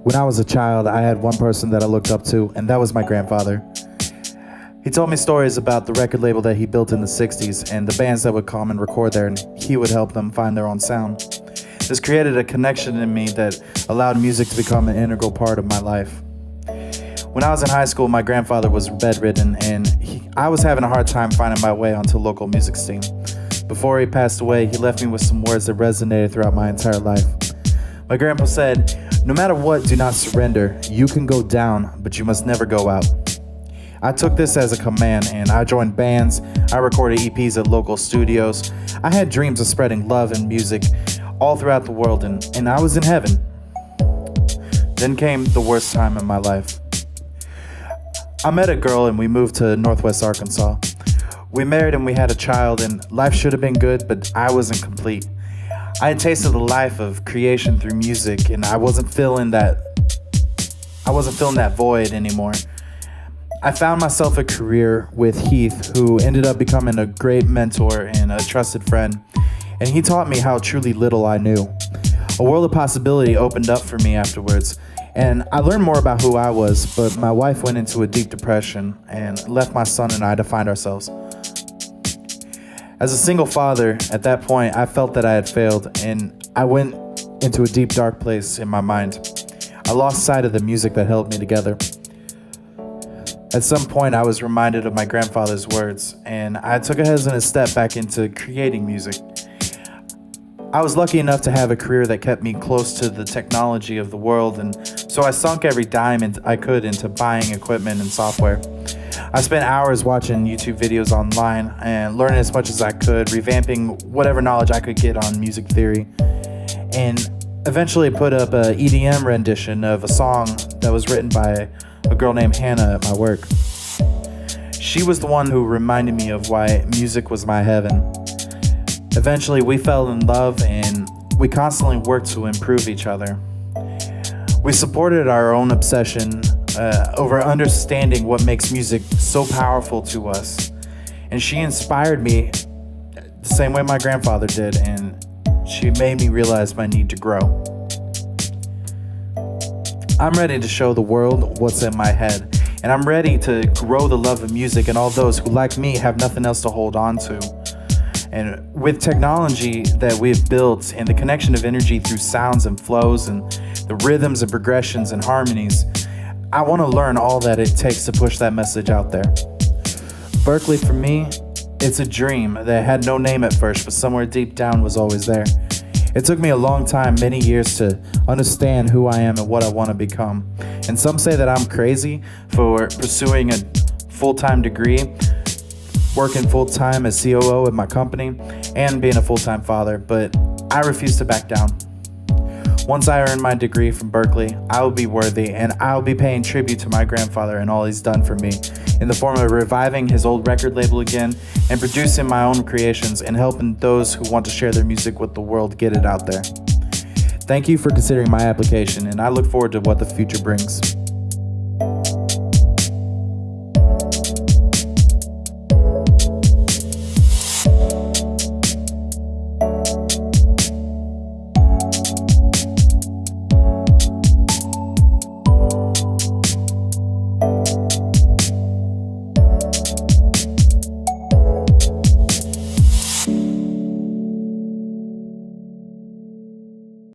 When I was a child, I had one person that I looked up to, and that was my grandfather. He told me stories about the record label that he built in the 60s and the bands that would come and record there, and he would help them find their own sound. This created a connection in me that allowed music to become an integral part of my life. When I was in high school, my grandfather was bedridden, and I was having a hard time finding my way onto a local music scene. Before he passed away, he left me with some words that resonated throughout my entire life. My grandpa said, "No matter what, do not surrender. You can go down, but you must never go out." I took this as a command, and I joined bands. I recorded EPs at local studios. I had dreams of spreading love and music all throughout the world, and I was in heaven. Then came the worst time in my life. I met a girl and we moved to Northwest Arkansas. We married and we had a child, and life should have been good, but I wasn't complete. I had tasted the life of creation through music, and I wasn't feeling that void anymore. I found myself a career with Heath, who ended up becoming a great mentor and a trusted friend, and he taught me how truly little I knew. A world of possibility opened up for me afterwards, and I learned more about who I was, but my wife went into a deep depression and left my son and I to find ourselves. As a single father, at that point, I felt that I had failed, and I went into a deep, dark place in my mind. I lost sight of the music that held me together. At some point, I was reminded of my grandfather's words, and I took a hesitant step back into creating music. I was lucky enough to have a career that kept me close to the technology of the world, and so I sunk every dime I could into buying equipment and software. I spent hours watching YouTube videos online and learning as much as I could, revamping whatever knowledge I could get on music theory, and eventually put up an EDM rendition of a song that was written by a girl named Hannah at my work. She was the one who reminded me of why music was my heaven. Eventually, we fell in love, and we constantly worked to improve each other. We supported our own obsession over understanding what makes music so powerful to us. And she inspired me the same way my grandfather did, and she made me realize my need to grow. I'm ready to show the world what's in my head, and I'm ready to grow the love of music in all those who, like me, have nothing else to hold on to. And with technology that we've built and the connection of energy through sounds and flows and the rhythms and progressions and harmonies, I want to learn all that it takes to push that message out there. Berklee, for me, it's a dream that had no name at first, but somewhere deep down was always there. It took me a long time, many years, to understand who I am and what I want to become. And some say that I'm crazy for pursuing a full-time degree, working full-time as COO at my company, and being a full-time father, but I refuse to back down. Once I earn my degree from Berklee, I will be worthy, and I will be paying tribute to my grandfather and all he's done for me in the form of reviving his old record label again and producing my own creations and helping those who want to share their music with the world get it out there. Thank you for considering my application, and I look forward to what the future brings.